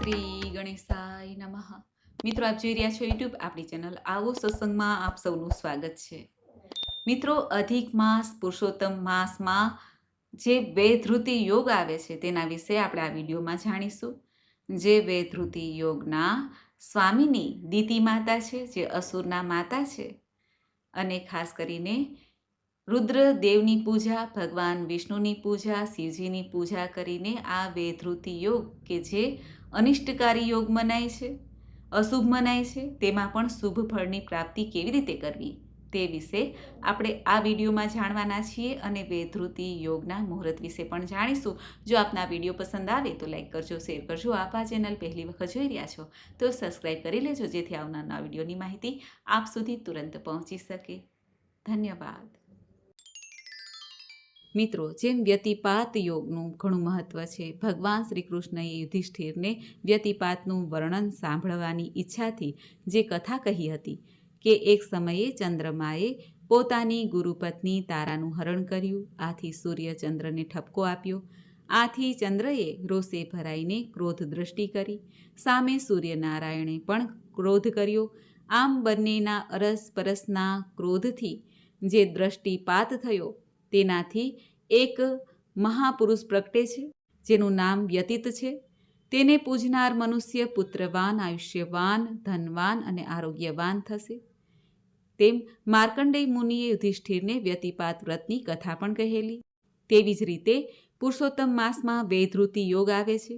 શ્રી ગણેશાય નમઃ. મિત્રો, આપ જોઈ રહ્યા છો યુટ્યુબ આપણી ચેનલ આવો સત્સંગમાં આપ સૌનું સ્વાગત છે. મિત્રો, અધિક માસ પુરુષોત્તમ માસમાં જે વૈધૃતિ યોગ આવે છે તેના વિશે આપણે આ વિડીયોમાં જાણીશું. જે વૈધૃતિ યોગના સ્વામીની દિતિ માતા છે, જે અસુરના માતા છે, અને ખાસ કરીને રુદ્રદેવની પૂજા, ભગવાન વિષ્ણુની પૂજા, શિવજીની પૂજા કરીને આ વૈધૃતિ યોગ કે જે અનિષ્ટકારી યોગ મનાય છે, અશુભ મનાય છે, તેમાં પણ શુભ ફળની પ્રાપ્તિ કેવી રીતે કરવી તે વિશે આપણે આ વિડીયોમાં જાણવાના છીએ અને વૈધૃતિ યોગના મુહૂર્ત વિશે પણ જાણીશું. જો આપના વિડીયો પસંદ આવે તો લાઈક કરજો, શેર કરજો. આપ આ ચેનલ પહેલી વખત જોઈ રહ્યા છો તો સબસ્ક્રાઈબ કરી લેજો, જેથી આવનારના વિડીયોની માહિતી આપ સુધી તુરંત પહોંચી શકે. ધન્યવાદ. મિત્રો, જેમ વ્યતિપાત યોગનું ઘણું મહત્ત્વ છે, ભગવાન શ્રી કૃષ્ણએ યુધિષ્ઠિરને વ્યતિપાતનું વર્ણન સાંભળવાની ઈચ્છાથી જે કથા કહી હતી કે એક સમયે ચંદ્રમાએ પોતાની ગુરુપત્ની તારાનું હરણ કર્યું, આથી સૂર્ય ચંદ્રને ઠપકો આપ્યો. આથી ચંદ્રએ રોષે ભરાઈને ક્રોધ દ્રષ્ટિ કરી, સામે સૂર્યનારાયણે પણ ક્રોધ કર્યો. આમ બંનેના અરસપરસના ક્રોધથી જે દ્રષ્ટિપાત થયો તેનાથી એક મહાપુરુષ પ્રગટે છે, જેનું નામ વ્યતીત છે. તેને પૂજનાર મનુષ્ય પુત્રવાન, આયુષ્યવાન, ધનવાન અને આરોગ્યવાન થશે. તેમ માર્કંડેય મુનિએ યુધિષ્ઠિરને વ્યતિપાત વ્રતની કથા પણ કહેલી. તેવી જ રીતે પુરુષોત્તમ માસમાં વૈધૃતિ યોગ આવે છે,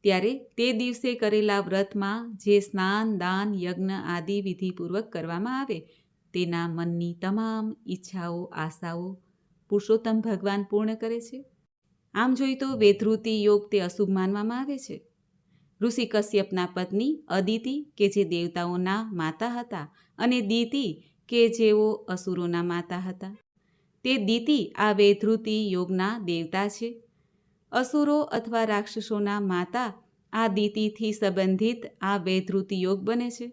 ત્યારે તે દિવસે કરેલા વ્રતમાં જે સ્નાન, દાન, યજ્ઞ આદિ વિધિપૂર્વક કરવામાં આવે તેના મનની તમામ ઈચ્છાઓ, આશાઓ પુરુષોત્તમ ભગવાન પૂર્ણ કરે છે. આમ જોઈએ તો વૈધૃતિ યોગ તે અશુભ માનવામાં આવે છે. ઋષિ કશ્યપના પત્ની અદિતિ કે જે દેવતાઓના માતા હતા અને દિતિ કે જેઓ અસુરોના માતા હતા, તે દિતિ આ વૈધૃતિ યોગના દેવતા છે. અસુરો અથવા રાક્ષસોના માતા આ દિતિથી સંબંધિત આ વૈધૃતિ યોગ બને છે,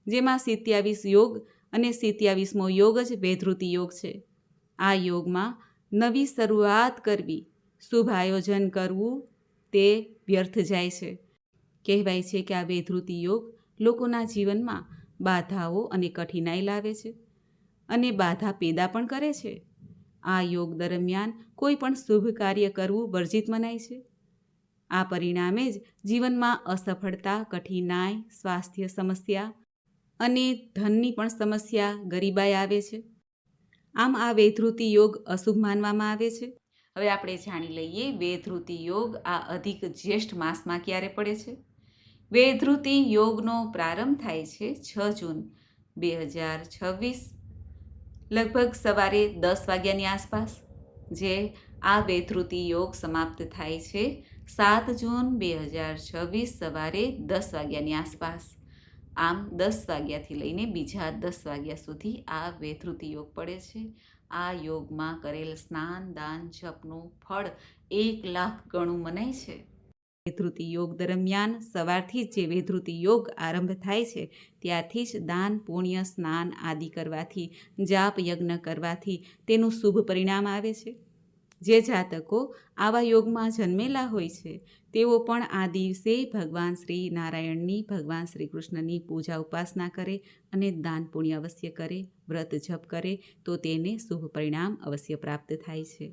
જેમાં 27 યોગ અને 27મો યોગ જ વૈધૃતિ યોગ છે. આ યોગમાં નવી શરૂઆત કરવી, શુભ આયોજન કરવું તે વ્યર્થ જાય છે. કહેવાય છે કે આ વૈધૃતિ યોગ લોકોના જીવનમાં બાધાઓ અને કઠિનાઈ લાવે છે અને બાધા પેદા પણ કરે છે. આ યોગ દરમિયાન કોઈ પણ શુભ કાર્ય કરવું વર્જિત મનાય છે. આ પરિણામે જ જીવનમાં અસફળતા, કઠિનાઈ, સ્વાસ્થ્ય સમસ્યા અને ધનની પણ સમસ્યા, ગરીબાઈ આવે છે. આમ આ વૈધૃતિ યોગ અશુભ માનવામાં આવે છે. હવે આપણે જાણી લઈએ વૈધૃતિ યોગ આ અધિક જ્યેષ્ઠ માસમાં ક્યારે પડે છે. વૈધૃતિ યોગનો પ્રારંભ થાય છે 6 જૂન 2026 લગભગ સવારે 10 વાગ્યાની આસપાસ. જે આ વૈધૃતિ યોગ સમાપ્ત થાય છે 7 જૂન 2026 સવારે 10 વાગ્યાની આસપાસ. આમ 10 વાગ્યાથી લઈને બીજા 10 વાગ્યા સુધી આ વૈધૃતિ યોગ પડે છે. આ યોગમાં કરેલ સ્નાન, દાન, જપનું ફળ 1 લાખ ગણું મનાય છે. વૈધૃતિ યોગ દરમિયાન સવારથી જ જે વૈધૃતિ યોગ આરંભ થાય છે ત્યારથી જ દાન, પુણ્ય, સ્નાન આદિ કરવાથી, જાપ યજ્ઞ કરવાથી તેનું શુભ પરિણામ આવે છે. જે જાતકો આવા યોગમાં જન્મેલા હોય છે તેઓ પણ આ દિવસે ભગવાન શ્રી નારાયણની, ભગવાન શ્રી કૃષ્ણની પૂજા ઉપાસના કરે અને દાન પુણ્ય અવશ્ય કરે, વ્રત જપ કરે તો તેને શુભ પરિણામ અવશ્ય પ્રાપ્ત થાય છે.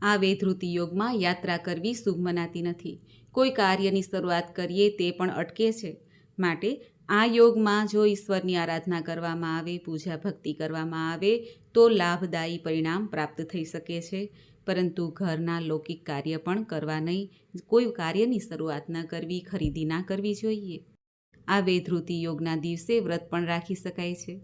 આ વૈધૃતિ યોગમાં યાત્રા કરવી શુભ મનાતી નથી. કોઈ કાર્યની શરૂઆત કરીએ તે પણ અટકે છે. માટે આ યોગમાં જો ઈશ્વરની આરાધના કરવામાં આવે, પૂજા ભક્તિ કરવામાં આવે તો લાભદાયી પરિણામ પ્રાપ્ત થઈ શકે છે. પરંતુ ઘરના લૌકિક કાર્ય પણ કરવા નહીં, કોઈ કાર્યની શરૂઆત ન કરવી, ખરીદી ના કરવી જોઈએ. આ વૈધૃતિ યોગના દિવસે વ્રત પણ રાખી શકાય છે.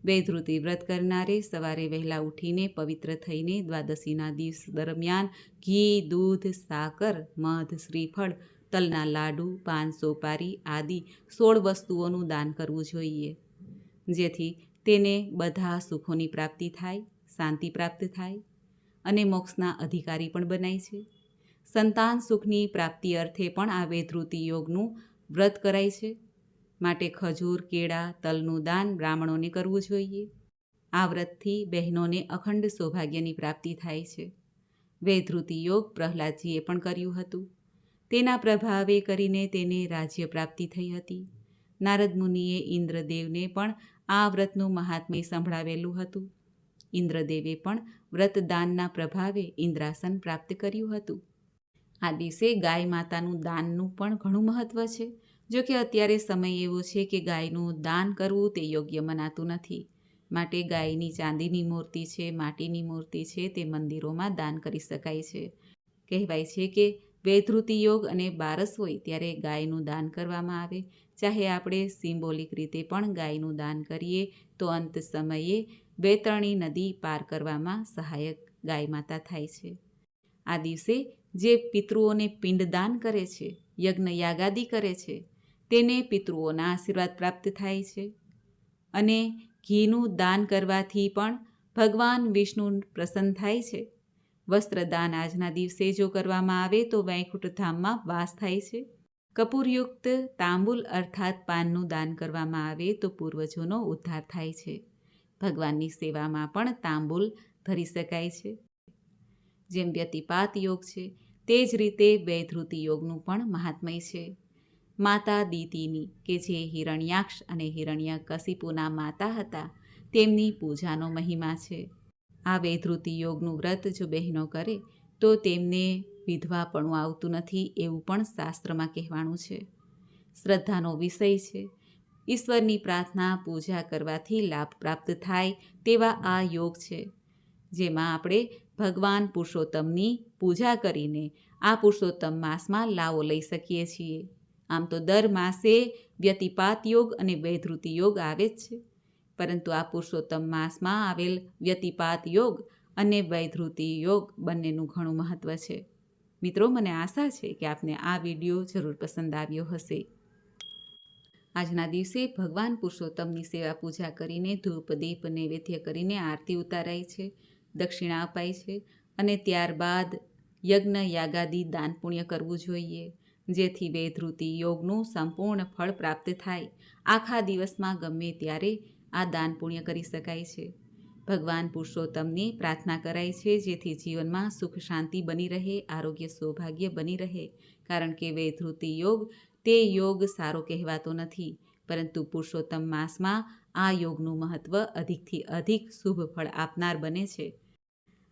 વૈધૃતિ વ્રત કરનારે સવારે વહેલા ઉઠીને પવિત્ર થઈને દ્વાદશીના દિવસ દરમિયાન ઘી, દૂધ, સાકર, મધ, શ્રીફળ, તલના લાડુ, પાન, સોપારી આદિ 16 વસ્તુઓનું દાન કરવું જોઈએ, જેથી તેને બધા સુખોની પ્રાપ્તિ થાય, શાંતિ પ્રાપ્ત થાય અને મોક્ષના અધિકારી પણ બનાય છે. સંતાન સુખની પ્રાપ્તિ અર્થે પણ આ વૈધૃતિ યોગનું વ્રત કરાય છે. માટે ખજૂર, કેળા, તલનું દાન બ્રાહ્મણોને કરવું જોઈએ. આ વ્રતથી બહેનોને અખંડ સૌભાગ્યની પ્રાપ્તિ થાય છે. વૈધૃતિ યોગ પ્રહલાદજીએ પણ કર્યું હતું. તેના પ્રભાવે કરીને તેને રાજ્ય પ્રાપ્તિ થઈ હતી. નારદ મુનિએ ઇન્દ્રદેવને પણ આ વ્રતનું મહાત્મ્ય સંભળાવેલું હતું. ઇન્દ્રદેવે પણ વ્રતદાનના પ્રભાવે ઇન્દ્રાસન પ્રાપ્ત કર્યું હતું. આ દિવસે ગાય માતાનું દાનનું પણ ઘણું મહત્ત્વ છે. જો કે અત્યારે સમય એવો છે કે ગાયનું દાન કરવું તે યોગ્ય મનાતું નથી. માટે ગાયની ચાંદીની મૂર્તિ છે, માટીની મૂર્તિ છે, તે મંદિરોમાં દાન કરી શકાય છે. કહેવાય છે કે વૈધૃતિ યોગ અને બારસ હોય ત્યારે ગાયનું દાન કરવામાં આવે. ચાહે આપણે સિમ્બોલિક રીતે પણ ગાયનું દાન કરીએ તો અંત સમયે વૈતરણી નદી પાર કરવામાં સહાયક ગાય માતા થાય છે. આ દિવસે જે પિતૃઓને પિંડદાન કરે છે, યજ્ઞ યાગાદી કરે છે, તેને પિતૃઓના આશીર્વાદ પ્રાપ્ત થાય છે. અને ઘીનું દાન કરવાથી પણ ભગવાન વિષ્ણુ પ્રસન્ન થાય છે. વસ્ત્રદાન આજના દિવસે જો કરવામાં આવે તો વૈકુંઠ ધામમાં વાસ થાય છે. કપૂરયુક્ત તાંબુલ અર્થાત પાનનું દાન કરવામાં આવે તો પૂર્વજોનો ઉદ્ધાર થાય છે. ભગવાનની સેવામાં પણ તાંબુલ ધરી શકાય છે. જેમ વ્યતિપાત યોગ છે તે જ રીતે વૈધૃતિ યોગનું પણ મહાત્મય છે. માતા દીતિની કે જે હિરણ્યાક્ષ અને હિરણ્યકશિપુના માતા હતા, તેમની પૂજાનો મહિમા છે. આ વૈધૃતિ યોગનું વ્રત જો બહેનો કરે તો તેમને વિધવાપણું આવતું નથી એવું પણ શાસ્ત્રમાં કહેવાનું છે. શ્રદ્ધાનો વિષય છે. ઈશ્વરની પ્રાર્થના પૂજા કરવાથી લાભ પ્રાપ્ત થાય તેવા આ યોગ છે, જેમાં આપણે ભગવાન પુરુષોત્તમની પૂજા કરીને આ પુરુષોત્તમ માસમાં લાવો લઈ શકીએ છીએ. આમ તો દર માસે વ્યતિપાત યોગ અને વૈધૃતિ યોગ આવે જ છે, પરંતુ આ પુરુષોત્તમ માસમાં આવેલ વ્યતિપાત યોગ અને વૈધૃતિ યોગ બંનેનું ઘણું મહત્ત્વ છે. મિત્રો, મને આશા છે કે આપને આ વિડીયો જરૂર પસંદ આવ્યો હશે. આજના દિવસે ભગવાન પુરુષોત્તમની સેવા પૂજા કરીને ધૂપ દીપ નૈવેદ્ય કરીને આરતી ઉતારાય છે, દક્ષિણા અપાય છે અને ત્યારબાદ યજ્ઞ યાગાદી દાન પુણ્ય કરવું જોઈએ, જેથી વૈધૃતિ યોગનું સંપૂર્ણ ફળ પ્રાપ્ત થાય. આખા દિવસમાં ગમે ત્યારે આ દાન પુણ્ય કરી શકાય છે. ભગવાન પુરુષોત્તમની પ્રાર્થના કરાય છે જેથી જીવનમાં સુખ શાંતિ બની રહે, આરોગ્ય સૌભાગ્ય બની રહે. કારણ કે વૈધૃતિ યોગ તે યોગ સારો કહેવાતો નથી, પરંતુ પુરુષોત્તમ માસમાં આ યોગનું મહત્ત્વ અધિકથી અધિક શુભ ફળ આપનાર બને છે.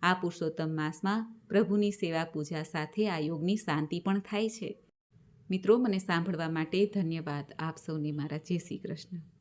આ પુરુષોત્તમ માસમાં પ્રભુની સેવા પૂજા સાથે આ યોગની શાંતિ પણ થાય છે. મિત્રો, મને સાંભળવા માટે ધન્યવાદ. આપ સૌને મારા જય શ્રી કૃષ્ણ.